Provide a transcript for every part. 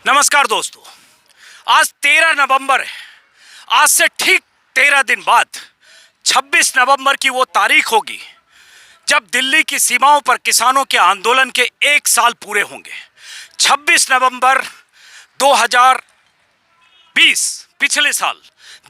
नमस्कार दोस्तों, आज 13 नवंबर है। आज से ठीक 13 दिन बाद 26 नवंबर की वो तारीख होगी जब दिल्ली की सीमाओं पर किसानों के आंदोलन के 1 साल पूरे होंगे। 26 नवंबर 2020, पिछले साल,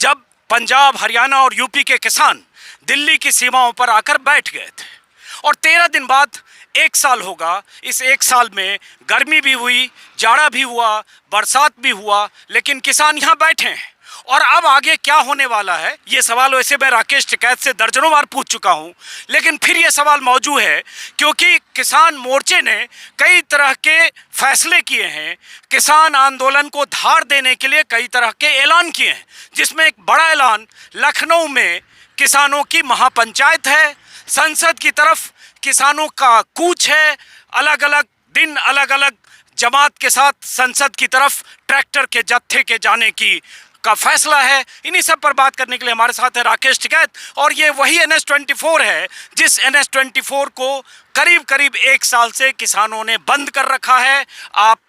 जब पंजाब, हरियाणा और यूपी के किसान दिल्ली की सीमाओं पर आकर बैठ गए थे। और 13 दिन बाद 1 साल होगा। इस 1 साल में गर्मी भी हुई, जाड़ा भी हुआ, बरसात भी हुआ, लेकिन किसान यहाँ बैठे हैं। और अब आगे क्या होने वाला है, ये सवाल वैसे मैं राकेश टिकैत से दर्जनों बार पूछ चुका हूँ, लेकिन फिर ये सवाल मौजूद है क्योंकि किसान मोर्चे ने कई तरह के फैसले किए हैं। किसान आंदोलन को धार देने के लिए कई तरह के ऐलान किए हैं, जिसमें एक बड़ा ऐलान लखनऊ में किसानों की महापंचायत है। संसद की तरफ किसानों का कूच है। अलग अलग दिन अलग अलग जमात के साथ संसद की तरफ ट्रैक्टर के जत्थे के जाने की का फैसला है। इन्हीं सब पर बात करने के लिए हमारे साथ है राकेश टिकैत। और ये वही NH-24 है जिस NH-24 को करीब करीब 1 साल से किसानों ने बंद कर रखा है। आप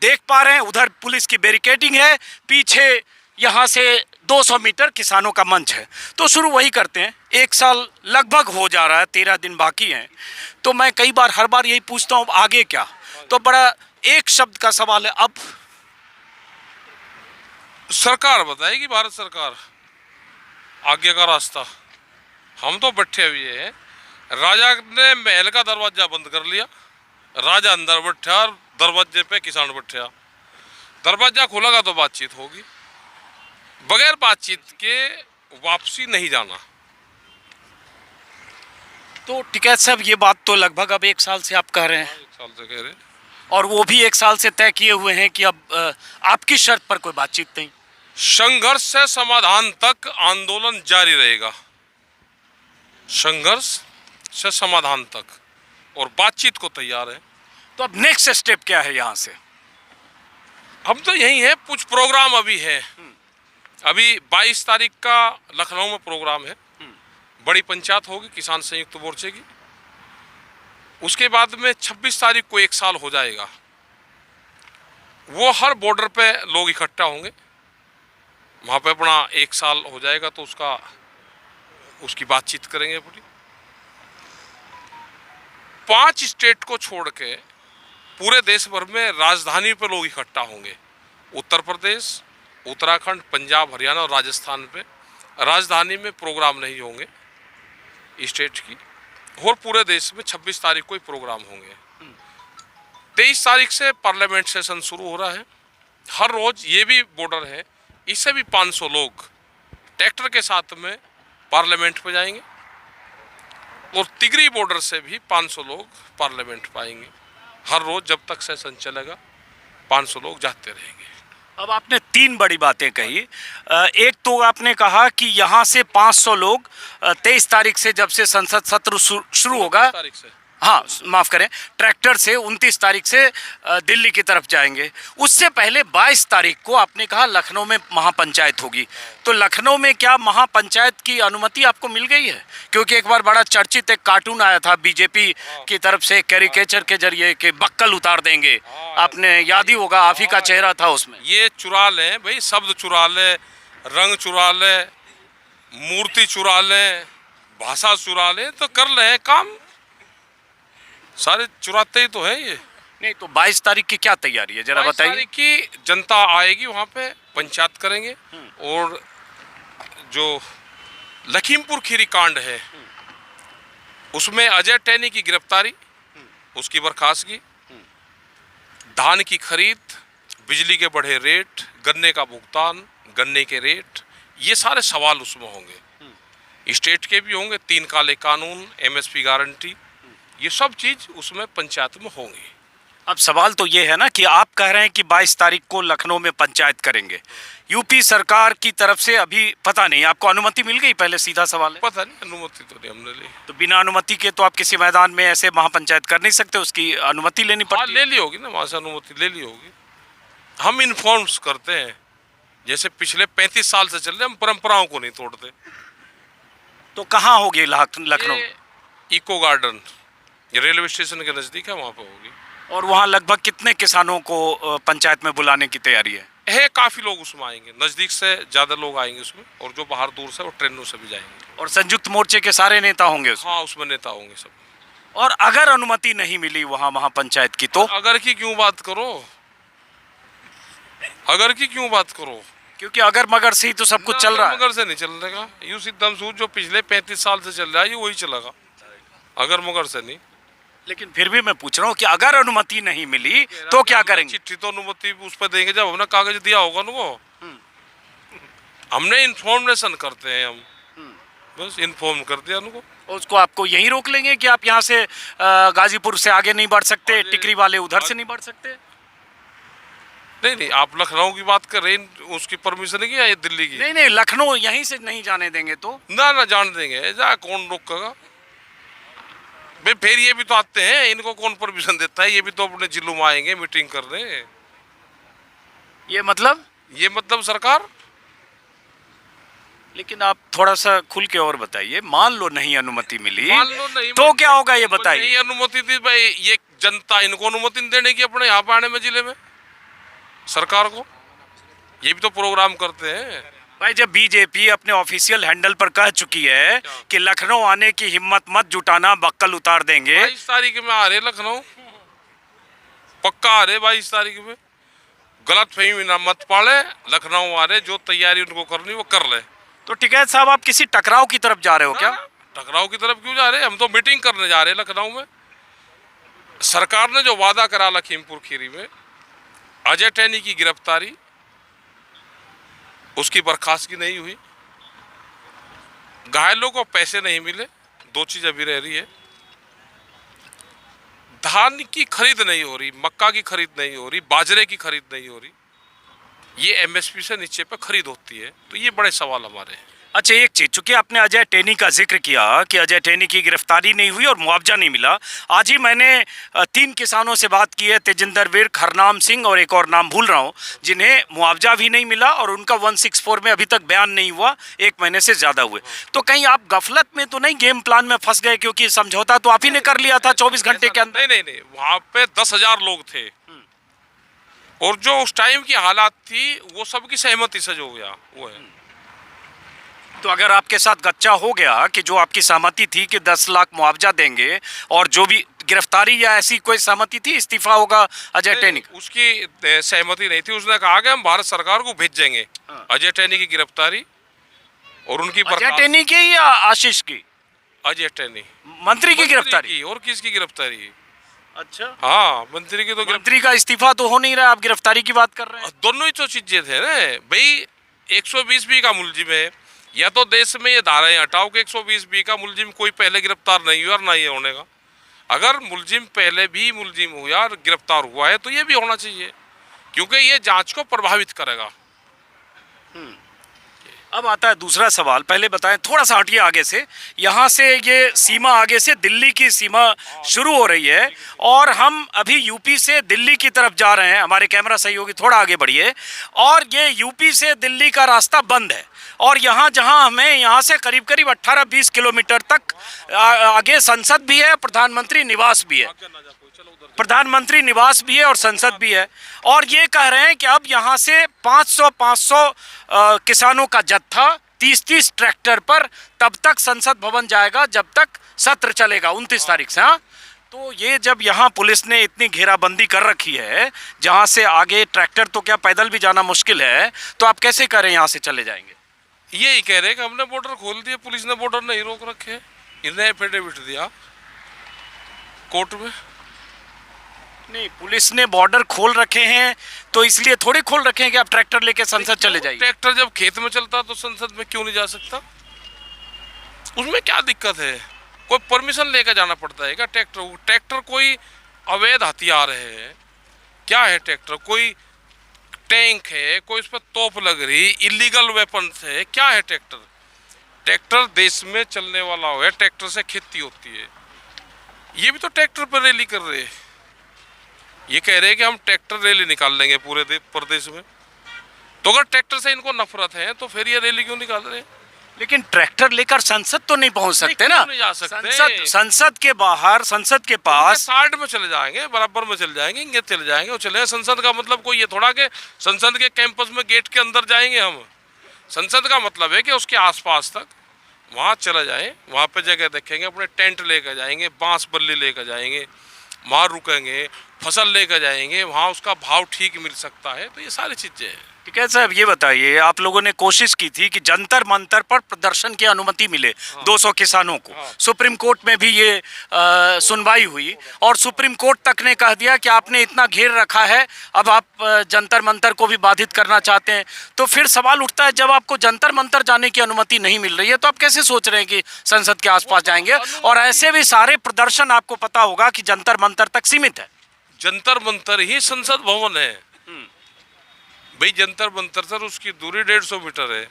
देख पा रहे हैं, उधर पुलिस की बैरिकेडिंग है, पीछे यहाँ से 200 मीटर किसानों का मंच है। तो शुरू वही करते हैं। 1 साल लगभग हो जा रहा है, 13 दिन बाकी हैं। तो मैं कई बार, हर बार यही पूछता हूँ, आगे क्या? तो बड़ा एक शब्द का सवाल है, अब सरकार बताएगी, भारत सरकार आगे का रास्ता। हम तो बैठे हुए हैं। राजा ने महल का दरवाजा बंद कर लिया, राजा अंदर बैठा और दरवाजे पे किसान बैठा। दरवाजा खोलेगा तो बातचीत होगी, बगैर बातचीत के वापसी नहीं जाना। तो टिकैत साहब, ये बात तो लगभग अब 1 साल से आप कह रहे हैं। 1 साल से कह रहे हैं, और वो भी 1 साल से तय किए हुए हैं कि अब आपकी शर्त पर कोई बातचीत नहीं। संघर्ष से समाधान तक आंदोलन जारी रहेगा। संघर्ष से समाधान तक, और बातचीत को तैयार है। तो अब नेक्स्ट स्टेप क्या है यहाँ से? हम तो यही है, कुछ प्रोग्राम अभी है। अभी 22 तारीख का लखनऊ में प्रोग्राम है, बड़ी पंचायत होगी किसान संयुक्त मोर्चे की। उसके बाद में 26 तारीख को 1 साल हो जाएगा। वो हर बॉर्डर पे लोग इकट्ठा होंगे, वहाँ पे अपना 1 साल हो जाएगा तो उसकी बातचीत करेंगे पूरी। 5 स्टेट को छोड़ के पूरे देश भर में राजधानी पे लोग इकट्ठा होंगे। उत्तर प्रदेश, उत्तराखंड, पंजाब, हरियाणा और राजस्थान पे राजधानी में प्रोग्राम नहीं होंगे स्टेट की। और पूरे देश में 26 तारीख को ही प्रोग्राम होंगे। 23 तारीख से पार्लियामेंट सेशन शुरू हो रहा है। हर रोज ये भी बॉर्डर है, इससे भी 500 लोग ट्रैक्टर के साथ में पार्लियामेंट पे जाएंगे। और तिगरी बॉर्डर से भी 500 लोग पार्लियामेंट पाएंगे। हर रोज जब तक सेशन चलेगा 500 लोग जाते रहेंगे। अब आपने 3 बड़ी बातें कही। एक तो आपने कहा कि यहाँ से 500 लोग 23 तारीख से, जब से संसद सत्र शुरू होगा, तारीख से, हाँ माफ़ करें, ट्रैक्टर से 29 तारीख से दिल्ली की तरफ जाएंगे। उससे पहले 22 तारीख को आपने कहा लखनऊ में महापंचायत होगी। तो लखनऊ में क्या महापंचायत की अनुमति आपको मिल गई है? क्योंकि एक बार बड़ा चर्चित एक कार्टून आया था बीजेपी की तरफ से, कैरिकेचर के जरिए कि बक्कल उतार देंगे। आपने याद ही होगा, आप ही का चेहरा था उसमें। ये चुरा लें भाई, शब्द चुरा लें, रंग चुरा लें, मूर्ति चुरा लें, भाषा चुरा लें, तो कर ले काम। सारे चुराते ही तो है ये। नहीं तो 22 तारीख की क्या तैयारी है, जरा बताइए। 22 तारीख की जनता आएगी, वहाँ पे पंचायत करेंगे। और जो लखीमपुर खीरी कांड है उसमें अजय टैनी की गिरफ्तारी, उसकी बर्खास्तगी, धान की खरीद, बिजली के बढ़े रेट, गन्ने का भुगतान, गन्ने के रेट, ये सारे सवाल उसमें होंगे। स्टेट के भी होंगे, 3 काले कानून, MSP गारंटी, ये सब चीज उसमें पंचायत में होंगी। अब सवाल तो ये है ना कि आप कह रहे हैं कि 22 तारीख को लखनऊ में पंचायत करेंगे। यूपी सरकार की तरफ से अभी पता नहीं, आपको अनुमति मिल गई? पहले सीधा सवाल है। पता नहीं, अनुमति तो नहीं हमने ली। तो बिना अनुमति के तो आप किसी मैदान में ऐसे महापंचायत कर नहीं सकते, उसकी अनुमति लेनी पड़ती है। ले ली होगी ना, वहाँ से अनुमति ले ली होगी। हम इन्फॉर्म्स करते हैं, जैसे पिछले 35 साल से चल रहे, हम परंपराओं को नहीं तोड़ते। तो कहाँ होगी Lucknow? Eco garden railway station के नज़दीक है, वहाँ पे होगी। और वहाँ लगभग कितने किसानों को पंचायत में बुलाने की तैयारी है? काफ़ी लोग उसमें आएंगे, नज़दीक से ज़्यादा लोग आएंगे उसमें, और जो बाहर दूर से वो ट्रेनों से भी जाएंगे। और संयुक्त मोर्चे के सारे नेता होंगे उसमें? हाँ, उसमें नेता होंगे सब। और अगर अनुमति नहीं मिली वहाँ महापंचायत की तो? अगर की क्यों बात करो, अगर की क्यों बात करो, क्योंकि अगर मगर से ही तो सब कुछ चल रहा है। मगर से नहीं चल रहेगा, यूं सिद्धम सूद जो पिछले 35 साल से चल रहा है ये वही चलेगा, अगर मगर से नहीं। लेकिन फिर भी मैं पूछ रहा हूँ कि अगर अनुमति नहीं मिली तो क्या करेंगे? चिट्ठी तो अनुमति उस पर देंगे जब हमने कागज दिया होगा उनको। हमने इन्फॉर्मेशन करते हैं हम, बस इन्फॉर्म कर दिया उनको। उसको आपको यहीं रोक लेंगे कि आप यहाँ से गाजीपुर से आगे नहीं बढ़ सकते, टिकरी वाले उधर से नहीं बढ़ सकते? नहीं नहीं, आप लखनऊ की बात कर रहे हैं, उसकी परमिशन है कि या ये दिल्ली की? नहीं नहीं, लखनऊ यहीं से नहीं जाने देंगे तो? ना ना, जान देंगे, जा कौन रोकेगा भाई। फिर ये भी तो आते हैं, इनको कौन परमिशन देता है? ये भी तो अपने जिलों में आएंगे मीटिंग करने। ये मतलब सरकार। लेकिन आप थोड़ा सा खुल के और बताइए, मान लो नहीं अनुमति मिली मान लो नहीं तो क्या होगा ये बताइए। नहीं अनुमति थी भाई, ये जनता इनको अनुमति देने की अपने यहाँ पे आने में जिले में सरकार को, ये भी तो प्रोग्राम करते हैं भाई। जब बीजेपी अपने ऑफिशियल हैंडल पर कह चुकी है कि लखनऊ आने की हिम्मत मत जुटाना, बक्कल उतार देंगे। 22 तारीख में आ रहे लखनऊ, पक्का आ रहे 22 तारीख में। गलत फहमी ना मत पाले, लखनऊ आ रहे, जो तैयारी उनको करनी वो कर ले। तो टिकैत साहब, आप किसी टकराव की तरफ जा रहे हो क्या? टकराव की तरफ क्यों जा रहे हैं? हम तो मीटिंग करने जा रहे हैं लखनऊ में। सरकार ने जो वादा करा लखीमपुर खीरी में, अजय टैनी की गिरफ्तारी, उसकी बर्खास्तगी नहीं हुई, घायलों को पैसे नहीं मिले, दो चीज अभी रह रही है। धान की खरीद नहीं हो रही, मक्का की खरीद नहीं हो रही, बाजरे की खरीद नहीं हो रही, ये एमएसपी से नीचे पे खरीद होती है। तो ये बड़े सवाल हमारे हैं। अच्छा, एक चीज, चूंकि आपने अजय टैनी का जिक्र किया कि अजय टैनी की गिरफ्तारी नहीं हुई और मुआवजा नहीं मिला, आज ही मैंने 3 किसानों से बात की है, तेजिंदर विर्क, हरनाम सिंह और एक और नाम भूल रहा हूं, जिन्हें मुआवजा भी नहीं मिला और उनका 164 में अभी तक बयान नहीं हुआ, 1 महीने से ज्यादा हुए। तो कहीं आप गफलत में तो नहीं, गेम प्लान में फंस गए? क्योंकि समझौता तो आप ही ने कर लिया था 24 घंटे के अंदर। नहीं नहीं, वहां पे 10,000 लोग थे और जो उस टाइम की हालात थी वो सबकी सहमति से जो हो गया वो है। तो अगर आपके साथ गच्चा हो गया कि जो आपकी सहमति थी कि 10 लाख मुआवजा देंगे और जो भी गिरफ्तारी या ऐसी कोई सहमति थी, इस्तीफा होगा अजय टैनी, उसकी सहमति नहीं थी। उसने कहा कि हम भारत सरकार को भेजेंगे अजय टैनी की गिरफ्तारी और उनकी अजय टैनी की या आशीष की? अजय टैनी मंत्री की गिरफ्तारी। और किसकी गिरफ्तारी? अच्छा, हाँ, मंत्री की। तो मंत्री का इस्तीफा तो हो नहीं रहा, आप गिरफ्तारी की बात कर रहे हैं। दोनों ही तो चीजें थे ना भाई। 120B का मुलजिम है, या तो देश में ये धाराएं हटाओ कि 120B का मुलजिम कोई पहले गिरफ्तार नहीं हुआ और ना ये होने का। अगर मुलजिम पहले भी मुलजिम हुआ और गिरफ्तार हुआ है तो ये भी होना चाहिए, क्योंकि ये जांच को प्रभावित करेगा। अब आता है दूसरा सवाल, पहले बताएं, थोड़ा सा हटिए आगे से, यहाँ से ये सीमा आगे से दिल्ली की सीमा शुरू हो रही है और हम अभी यूपी से दिल्ली की तरफ जा रहे हैं। हमारे कैमरा सहयोगी थोड़ा आगे बढ़िए। और ये यूपी से दिल्ली का रास्ता बंद है और यहाँ जहाँ हमें यहाँ से करीब करीब 18-20 किलोमीटर तक आगे संसद भी है, प्रधानमंत्री निवास भी है, प्रधानमंत्री निवास भी है और संसद भी है। और ये कह रहे हैं कि अब यहाँ से 500 किसानों का जत्था 30 ट्रैक्टर पर तब तक संसद भवन जाएगा जब तक सत्र चलेगा 29 तारीख से। हाँ, तो ये जब यहाँ पुलिस ने इतनी घेराबंदी कर रखी है, जहाँ से आगे ट्रैक्टर तो क्या पैदल भी जाना मुश्किल है, तो आप कैसे कह रहे हैं यहाँ से चले जाएंगे? यही कह रहे हैं कि हमने बॉर्डर खोल दिया, पुलिस ने बॉर्डर नहीं रोक रखे, इन्हें एफिडेविट दिया कोर्ट में। नहीं, पुलिस ने बॉर्डर खोल रखे हैं तो इसलिए थोड़ी खोल रखे हैं कि आप ट्रैक्टर लेके संसद चले जाइए। ट्रैक्टर जब खेत में चलता तो संसद में क्यों नहीं जा सकता? उसमें क्या दिक्कत है? कोई परमिशन लेकर जाना पड़ता है क्या? ट्रैक्टर कोई अवैध हथियार है क्या? है ट्रैक्टर कोई टैंक है, कोई उस पर तोप लग रही, इलीगल वेपन्स है क्या? है ट्रैक्टर देश में चलने वाला हो, ट्रैक्टर से खेती होती है। ये भी तो ट्रैक्टर पर रैली कर रहे हैं, ये कह रहे हैं कि हम ट्रैक्टर रैली निकाल लेंगे पूरे प्रदेश में। तो अगर ट्रैक्टर से इनको नफरत है तो फिर ये रैली क्यों निकाल रहे हैं? लेकिन ट्रैक्टर लेकर संसद तो नहीं पहुंच सकते ना। क्यों नहीं जा सकते? संसद के बाहर, संसद के पास साइड में चले जाएंगे, बराबर में चले जाएंगे, इंगे चले जाएंगे, वो चले। संसद का मतलब कोई ये थोड़ा कि संसद के कैंपस में गेट के अंदर जाएंगे हम। संसद का मतलब है कि उसके आसपास तक वहाँ चला जाए, वहाँ पे जगह देखेंगे, अपने टेंट लेकर जाएंगे, बांस बल्ली लेकर जाएंगे, वहाँ रुकेंगे, फसल लेकर जाएंगे, वहाँ उसका भाव ठीक मिल सकता है। तो ये सारी चीज़ें हैं। ठीक है साहब, ये बताइए, आप लोगों ने कोशिश की थी कि जंतर मंतर पर प्रदर्शन की अनुमति मिले 200 किसानों को। सुप्रीम कोर्ट में भी ये सुनवाई हुई और सुप्रीम कोर्ट तक ने कह दिया कि आपने इतना घेर रखा है, अब आप जंतर मंतर को भी बाधित करना चाहते हैं। तो फिर सवाल उठता है, जब आपको जंतर मंतर जाने की अनुमति नहीं मिल रही है तो आप कैसे सोच रहे हैं कि संसद के आसपास जाएंगे? और ऐसे भी सारे प्रदर्शन आपको पता होगा कि जंतर मंतर तक सीमित है। जंतर मंतर ही संसद भवन है भाई। जंतर मंतर सर उसकी दूरी 150 मीटर है।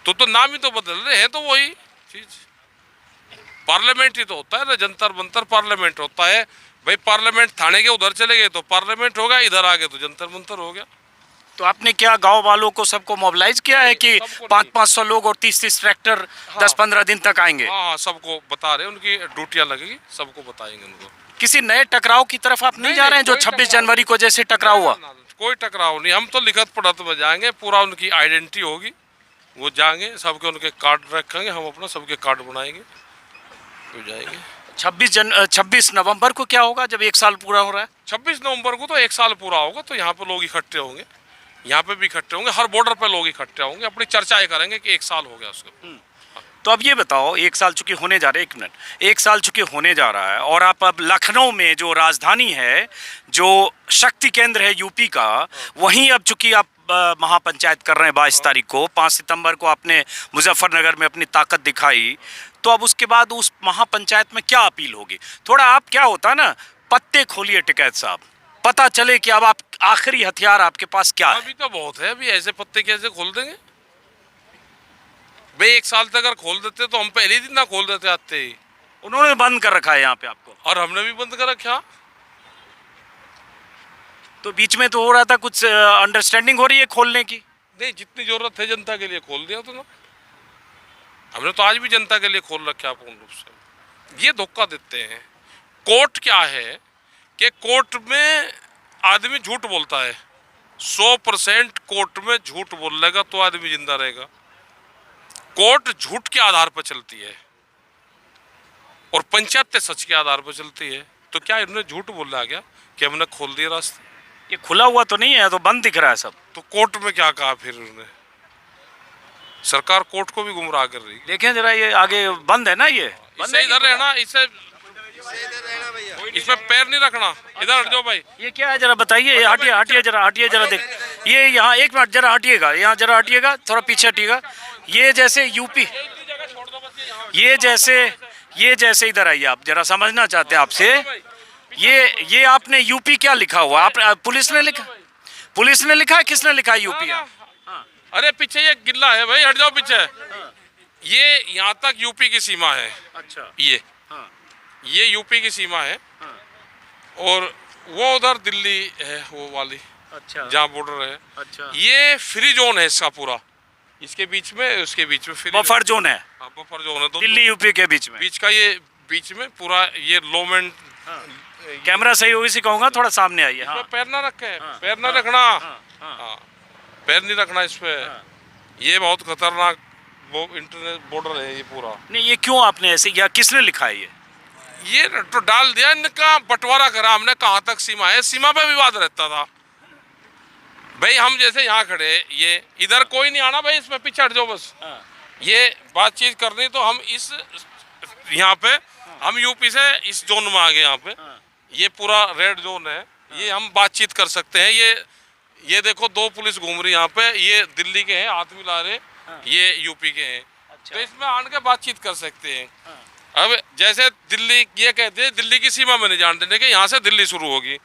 तो नाम ही तो बदल रहे हैं, तो वही चीज। पार्लियामेंट ही तो होता है ना, जंतर मंतर पार्लियामेंट होता है भाई। पार्लियामेंट थाने के उधर चले गए तो पार्लियामेंट हो गया, इधर आ गए तो जंतर मंतर हो गया। तो आपने क्या गांव वालों को सबको मोबिलाइज किया है कि 500-500 लोग और 30-30 ट्रैक्टर 10-15 दिन तक आएंगे? हाँ, सबको बता रहे, उनकी ड्यूटियां लगेगी, सबको बताएंगे उनको। किसी नए टकराव की तरफ आप नहीं जा रहे हैं जो 26 जनवरी को जैसे टकराव हुआ? कोई टकराव नहीं, हम तो लिखत पढ़त में जाएंगे, पूरा उनकी आइडेंटिटी होगी, वो जाएंगे, सबके उनके कार्ड रखेंगे, हम अपना सबके कार्ड बनाएंगे तो जाएंगे। 26 नवंबर को क्या होगा जब 1 साल पूरा हो रहा है? 26 नवंबर को तो 1 साल पूरा होगा, तो यहाँ पे लोग इकट्ठे होंगे, यहाँ पे भी इकट्ठे होंगे, हर बॉर्डर पे लोग इकट्ठे होंगे, अपनी चर्चाएं करेंगे कि 1 साल हो गया उसको। तो अब ये बताओ, 1 साल चूंकि होने जा रहे, 1 मिनट, 1 साल चूंकि होने जा रहा है और आप अब लखनऊ में जो राजधानी है, जो शक्ति केंद्र है यूपी का, वहीं अब चूंकि आप महापंचायत कर रहे हैं 22 तारीख को, 5 सितंबर को आपने मुजफ्फरनगर में अपनी ताकत दिखाई, तो अब उसके बाद उस महापंचायत में क्या अपील होगी? थोड़ा आप, क्या होता है ना, पत्ते खोलिए टिकैत साहब, पता चले कि अब आप आखिरी हथियार आपके पास क्या है। अभी तो बहुत है, अभी ऐसे पत्ते कैसे खोल देंगे भाई? 1 साल तक अगर खोल देते तो हम पहले दिन ना खोल देते आते ही। उन्होंने बंद कर रखा है यहाँ पे आपको, और हमने भी बंद कर रखा। तो बीच में तो हो रहा था कुछ अंडरस्टैंडिंग हो रही है खोलने की। नहीं, जितनी जरूरत है जनता के लिए खोल दिया तो ना, हमने तो आज भी जनता के लिए खोल रखा है पूर्ण रूप से। ये धोखा देते हैं। कोर्ट क्या है कि कोर्ट में आदमी झूठ बोलता है, 100% कोर्ट में झूठ बोल लेगा तो आदमी जिंदा रहेगा। कोर्ट झूठ के आधार पर चलती है और पंचायत सच के आधार पर चलती है। तो क्या इन्होंने झूठ बोला क्या कि हमने खोल दिए रास्ते? ये खुला हुआ तो नहीं है, तो बंद दिख रहा है सब। तो कोर्ट में क्या कहा फिर उन्होंने? सरकार कोर्ट को भी गुमराह कर रही है। देखें जरा, ये आगे बंद है ना, ये इससे इधर रहना, इससे इसमें पैर नहीं रखना, इधर हट जाओ भाई। ये क्या है जरा बताइए, हटिए हटिए जरा, हटिए जरा, देख ये यहाँ, 1 मिनट जरा हटिएगा, यहाँ जरा हटिएगा, थोड़ा पीछे हटिएगा। ये जैसे यूपी, ये जैसे इधर आइए, आप जरा समझना चाहते हैं आपसे, ये आपने यूपी क्या लिखा हुआ? आप पुलिस ने लिखा, पुलिस ने लिखा है, किसने लिखा है यूपी? अरे पीछे ये गिल्ला है भाई, हट जाओ पीछे। ये यहाँ तक यूपी की सीमा है। अच्छा, ये यूपी की सीमा है और वो उधर दिल्ली है, वो वाली, अच्छा, जहाँ बॉर्डर है। अच्छा, ये फ्री जोन है इसका पूरा, इसके बीच में, उसके बीच में फ्री बफर जोन है, बफर जोन है, दिल्ली यूपी के बीच में, बीच का ये बीच में पूरा ये लोमेंट। कैमरा सही होगी सी कहूँगा, थोड़ा सामने आइए। हाँ, पैर ना रखे, पैर ना रखना, पैर नहीं रखना इस पे। ये बहुत खतरनाक वो इंटरनेट बॉर्डर है ये पूरा। नहीं, ये क्यों आपने ऐसे, या किसने लिखा है ये तो डाल दिया, इनका बंटवारा करा हमने, कहाँ तक सीमा है, सीमा पे विवाद रहता था भाई। हम जैसे यहाँ खड़े, ये इधर कोई नहीं आना भाई, इसमें पीछे हट जाओ बस। ये बातचीत करनी तो हम इस यहाँ पे, हम यूपी से इस जोन में आ गए, यहाँ पे ये पूरा रेड जोन है, ये हम बातचीत कर सकते हैं। ये देखो 2 पुलिस घूम रही यहाँ पे, ये दिल्ली के हैं, हाथ मिला रहे, ये यूपी के हैं। तो इसमें आन के बातचीत कर सकते हैं। अब जैसे दिल्ली ये कहते हैं दिल्ली की सीमा में नहीं जान देने के, यहाँ से दिल्ली शुरू होगी,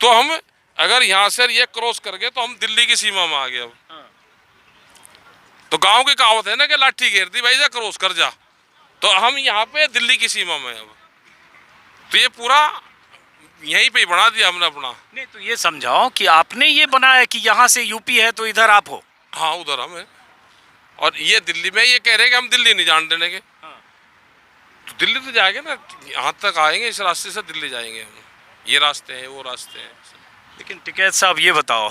तो हम अगर यहाँ से ये क्रॉस कर गए तो हम दिल्ली की सीमा में आ गए। अब तो गांव की कहावत है ना कि लाठी घेर दी भाई से क्रॉस कर जा, तो हम यहाँ पे दिल्ली की सीमा में। अब तो ये पूरा यहीं पे ही बना दिया हमने अपना। नहीं, तो ये समझाओ कि आपने ये बनाया कि यहाँ से यूपी है तो इधर आप हो। हाँ, उधर हम है। और ये दिल्ली में ये कह रहे हैं कि हम दिल्ली नहीं जाने देंगे। तो दिल्ली तो जाएंगे ना, यहाँ तक आएंगे, इस रास्ते से दिल्ली जाएंगे हम। ये रास्ते हैं, वो रास्ते हैं। लेकिन टिकैत साहब ये बताओ,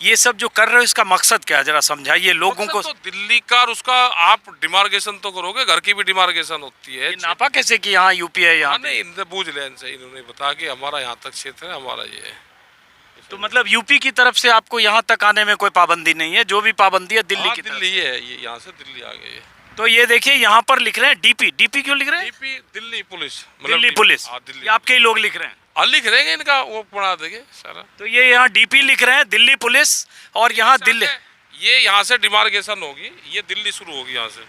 ये सब जो कर रहे हो इसका मकसद क्या है, जरा समझाइए लोगों को। तो दिल्ली का और उसका आप डिमार्केशन तो करोगे, घर की भी डिमार्केशन होती है। ये नापा कैसे कि यहाँ यूपी है, यहाँ नहीं, इनसे पूछ लें इनसे, इन्होंने बताया कि हमारा यहाँ तक क्षेत्र है, हमारा ये है। तो मतलब यूपी की तरफ से आपको यहाँ तक आने में कोई पाबंदी नहीं है, जो भी पाबंदी है दिल्ली की तरफ दिल्ली है, ये यहाँ से दिल्ली आ गई है। तो ये देखिए यहाँ पर लिख रहे हैं डीपी। डीपी क्यों लिख रहे हैं? DP Delhi police, Delhi police. Delhi ये आपके ही लोग लिख रहे हैं? लिख रहे हैं, इनका वो पढ़ा देंगे सारा। तो ये यहाँ डीपी लिख रहे हैं, दिल्ली पुलिस, और यहाँ दिल्ली, ये यहाँ से डिमार्केशन होगी, ये दिल्ली शुरू होगी यहाँ से।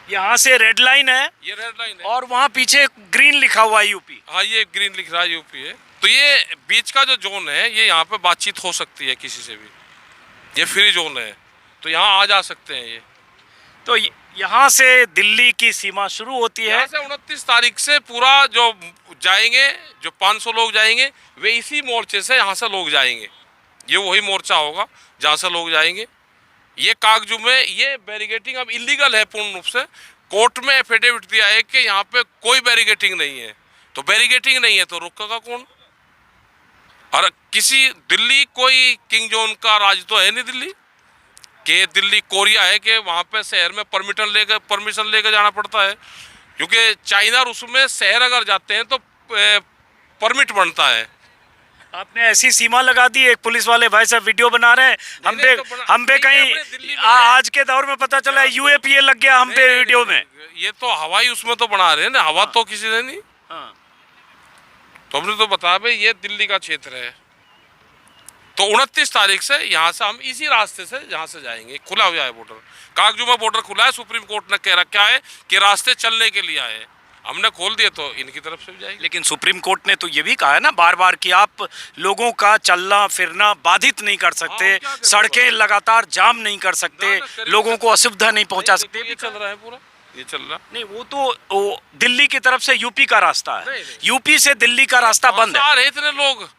यहाँ से रेड लाइन है, ये रेड लाइन है, और वहाँ पीछे ग्रीन लिखा हुआ है यूपी। हाँ, ये ग्रीन लिख रहा है यूपी है। तो ये बीच का जो जोन है, ये यहाँ पे बातचीत हो सकती है किसी से भी, ये फ्री जोन है, तो यहाँ आ जा सकते हैं ये। तो यहाँ से दिल्ली की सीमा शुरू होती है। यहाँ से 29 तारीख से पूरा जो जाएंगे, जो 500 लोग जाएंगे, वे इसी मोर्चे से यहाँ से लोग जाएंगे। ये वही मोर्चा होगा जहाँ से लोग जाएंगे। ये कागजू में ये बैरिकेटिंग अब इलीगल है पूर्ण रूप से। कोर्ट में एफिडेविट दिया है कि यहाँ पे कोई बैरिकेटिंग नहीं है। तो बैरिकेटिंग नहीं है तो रुकेगा कौन? और किसी दिल्ली कोई किंग जोन का राज तो है नहीं दिल्ली, कि दिल्ली कोरिया है कि वहाँ पे शहर में परमिशन लेकर जाना पड़ता है। क्योंकि चाइना रूस में शहर अगर जाते हैं तो परमिट बनता है। आपने ऐसी सीमा लगा दी। एक पुलिस वाले भाई साहब वीडियो बना रहे हैं, हम पे कहीं आज के दौर में पता चला है यूएपीए लग गया हम पे वीडियो में। ये तो हवाई उसमें तो बना रहे हैं ना, हवा तो किसी ने नहीं। तो हमने तो बताया भाई ये दिल्ली का क्षेत्र है। तो 29 तारीख से यहाँ से हम इसी रास्ते से यहाँ से जाएंगे। खुला हुआ है बॉर्डर, कागजू में बॉर्डर खुला है। सुप्रीम कोर्ट ने कह रखा है कि रास्ते चलने के लिए आए, हमने खोल दिए तो इनकी तरफ से भी जाएंगे। लेकिन सुप्रीम कोर्ट ने तो ये भी कहा है ना बार बार कि आप लोगों का चलना फिरना बाधित नहीं कर सकते, सड़कें लगातार जाम नहीं कर सकते, लोगों को असुविधा नहीं पहुंचा सकते। ये चल रहा है पूरा, ये चल रहा नहीं, वो तो दिल्ली की तरफ से यूपी का रास्ता है, यूपी से दिल्ली का रास्ता बंद है। आ रहे इतने लोग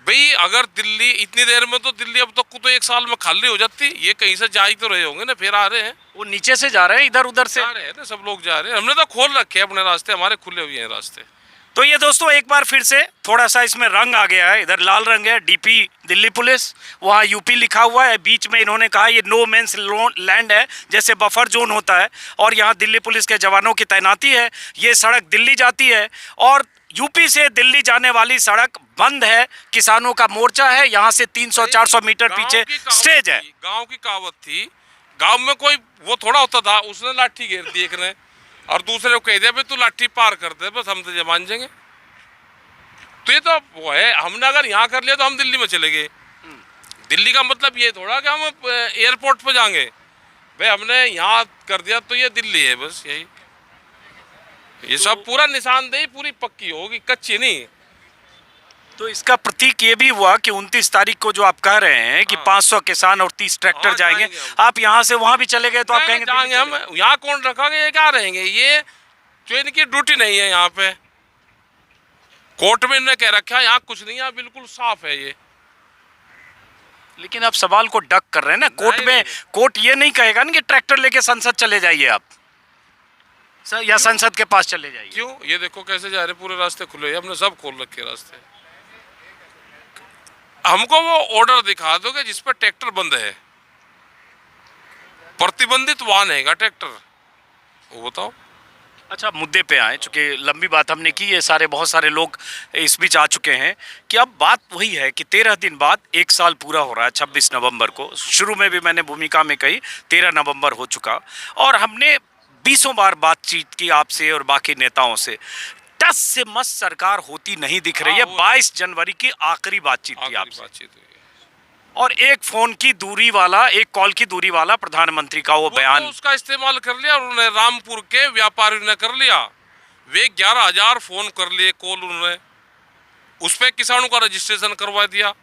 भाई, अगर दिल्ली इतनी देर में तो दिल्ली अब तक तो 1 साल में खाली हो जाती। ये कहीं से जा ही तो रहे होंगे ना, फिर आ रहे हैं। वो नीचे से जा रहे हैं, इधर उधर से जा रहे हैं ना, सब लोग जा रहे हैं। हमने तो खोल रखे हैं अपने रास्ते, हमारे खुले हुए हैं रास्ते। तो ये दोस्तों एक बार फिर से थोड़ा सा इसमें रंग आ गया है। इधर लाल रंग है, डीपी दिल्ली पुलिस, वहाँ यूपी लिखा हुआ है। बीच में इन्होंने कहा ये नो मेंस लैंड है, जैसे बफर जोन होता है, और यहाँ दिल्ली पुलिस के जवानों की तैनाती है। ये सड़क दिल्ली जाती है और यूपी से दिल्ली जाने वाली सड़क बंद है। किसानों का मोर्चा है, यहाँ से 300-400 मीटर पीछे स्टेज है। गांव की कहावत थी, गांव में कोई वो थोड़ा होता था, उसने लाठी घेर दी एक ने, और दूसरे को कह दिया भाई तू लाठी पार कर दे, बस हम तो मान जाएंगे। तो ये तो वो है, हमने अगर यहाँ कर लिया तो हम दिल्ली में चले गए। दिल्ली का मतलब ये थोड़ा कि हम एयरपोर्ट पर जाएंगे। भाई हमने यहाँ कर दिया तो ये दिल्ली है, बस यही। ये सब पूरा निशानदेही पूरी पक्की होगी, कच्ची नहीं। तो इसका प्रतीक ये भी हुआ कि 29 तारीख को जो आप कह रहे हैं कि 500 किसान और 30 ट्रैक्टर जाएंगे, आप यहाँ से वहाँ भी चले गए तो आप कहेंगे जाएंगे हम। यहाँ कौन रखोगे, ये क्या रहेंगे? ये जो इनकी ड्यूटी नहीं है यहाँ पे। कोर्ट में इन्होंने कह रखा है यहाँ कुछ नहीं है, बिल्कुल साफ है ये। लेकिन आप सवाल को डक कर रहे हैं ना। कोर्ट में कोर्ट ये नहीं कहेगा ना कि ट्रैक्टर लेके संसद चले जाइए आप, या संसद के पास चले जाइए। क्यों? ये देखो कैसे जा रहे, पूरे रास्ते खुले हैं, हमने सब खोल रखे रास्ते। हमको वो ऑर्डर दिखा दोगे जिस पर ट्रैक्टर बंद है, प्रतिबंधित वाहन है ट्रैक्टर, वो बताओ। अच्छा, मुद्दे पे आए, चूंकि लंबी बात हमने की है, सारे बहुत सारे लोग इस बीच आ चुके हैं कि अब बात वही है कि 13 दिन बाद 1 साल पूरा हो रहा है। 26 नवंबर को, शुरू में भी मैंने भूमिका में कही 13 नवंबर हो चुका, और हमने 20 बार बातचीत की आपसे और बाकी नेताओं से। टस से मस सरकार होती नहीं दिख रही है। 22 जनवरी की आखिरी बातचीत थी आपसे, और एक फोन की दूरी वाला, एक कॉल की दूरी वाला प्रधानमंत्री का वो बयान, तो उसका इस्तेमाल कर लिया उन्होंने। रामपुर के व्यापारी ने कर लिया, वे 11,000 फोन कर लिए कॉल उन्होंने। उस पर किसानों का रजिस्ट्रेशन करवा दिया,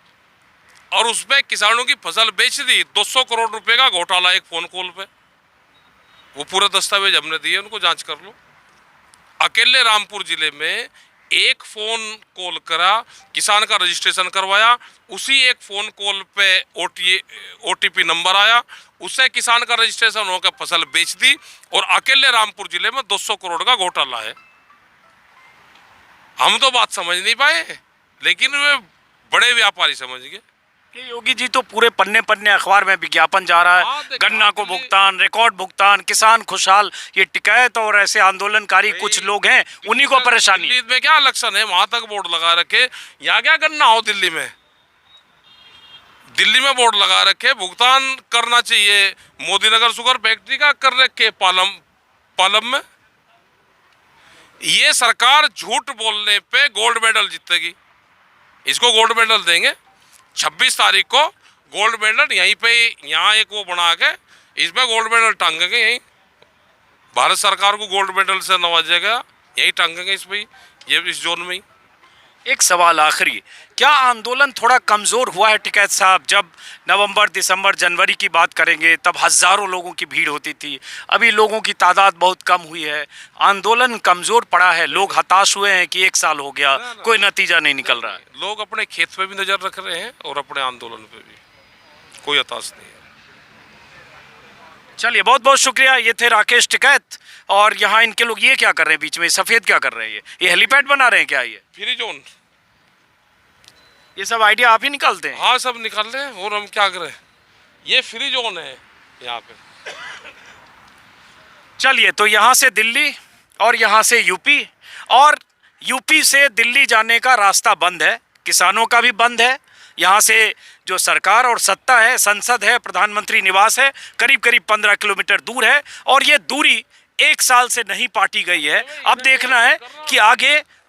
और उस पर किसानों की फसल बेच दी। 200 करोड़ रुपए का घोटाला एक फोन कॉल पे। वो पूरे दस्तावेज हमने दिए उनको, जांच कर लो। अकेले रामपुर जिले में एक फ़ोन कॉल करा, किसान का रजिस्ट्रेशन करवाया, उसी एक फ़ोन कॉल पे OTP नंबर आया, उससे किसान का रजिस्ट्रेशन होकर फसल बेच दी और अकेले रामपुर जिले में 200 करोड़ का घोटाला है। हम तो बात समझ नहीं पाए, लेकिन वे बड़े व्यापारी समझ गए। ये योगी जी तो पूरे पन्ने पन्ने अखबार में विज्ञापन जा रहा हाँ, है, देखा, गन्ना को भुगतान, रिकॉर्ड भुगतान, किसान खुशहाल। ये टिकैत और ऐसे आंदोलनकारी कुछ लोग हैं, उन्हीं को परेशानी है। दिल्ली में क्या इलेक्शन है, वहां तक बोर्ड लगा रखे, यहाँ क्या गन्ना हो दिल्ली में? दिल्ली में बोर्ड लगा रखे, भुगतान करना चाहिए। मोदी नगर शुगर फैक्ट्री का कर रखे पालम में। ये सरकार झूठ बोलने पे गोल्ड मेडल जीतेगी, इसको गोल्ड मेडल देंगे 26 तारीख को। गोल्ड मेडल यहीं पे, यहाँ एक वो बना के इसमें गोल्ड मेडल टांगेंगे, यहीं भारत सरकार को गोल्ड मेडल से नवाजेगा, यहीं टांगेंगे इसमें, ये इस जोन में ही। एक सवाल आखिरी, क्या आंदोलन थोड़ा कमजोर हुआ है टिकैत साहब? जब नवंबर, दिसंबर, जनवरी की बात करेंगे तब हजारों लोगों की भीड़ होती थी, अभी लोगों की तादाद बहुत कम हुई है, आंदोलन कमजोर पड़ा है, लोग हताश हुए हैं कि 1 साल हो गया, कोई नतीजा नहीं निकल रहा है। लोग अपने खेत पे भी नजर रख रहे हैं और अपने आंदोलन पे भी, कोई हताश नहीं है। चलिए, बहुत बहुत शुक्रिया। ये थे राकेश टिकैत। और यहाँ इनके लोग ये क्या कर रहे हैं बीच में, सफेद क्या कर रहे हैं? ये हेलीपैड बना रहे हैं क्या? फ्री जोन, ये सब आइडिया आप ही निकालते हैं? हाँ, सब निकाल रहे हैं और हम क्या करें, ये फ्री जोन है यहाँ पे। चलिए, तो यहाँ से दिल्ली और यहाँ से यूपी, और यूपी से दिल्ली जाने का रास्ता बंद है, किसानों का भी बंद है। यहाँ से जो सरकार और सत्ता है, संसद है, प्रधानमंत्री निवास है, करीब करीब 15 किलोमीटर दूर है, और ये दूरी 1 साल से नहीं पाटी गई है। अब देखना है कि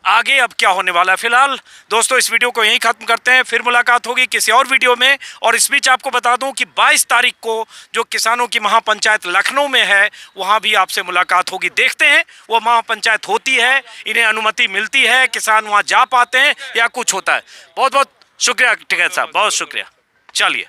आगे अब क्या होने वाला है। फिलहाल दोस्तों, इस वीडियो को यहीं खत्म करते हैं, फिर मुलाकात होगी किसी और वीडियो में। और इस बीच आपको बता दूं कि 22 तारीख को जो किसानों की महापंचायत लखनऊ में है, वहां भी आपसे मुलाकात होगी। देखते हैं वो महापंचायत होती है, इन्हें अनुमति मिलती है, किसान वहां जा पाते हैं या कुछ होता है। बहुत बहुत शुक्रिया टिकैत साहब, बहुत शुक्रिया। चलिए।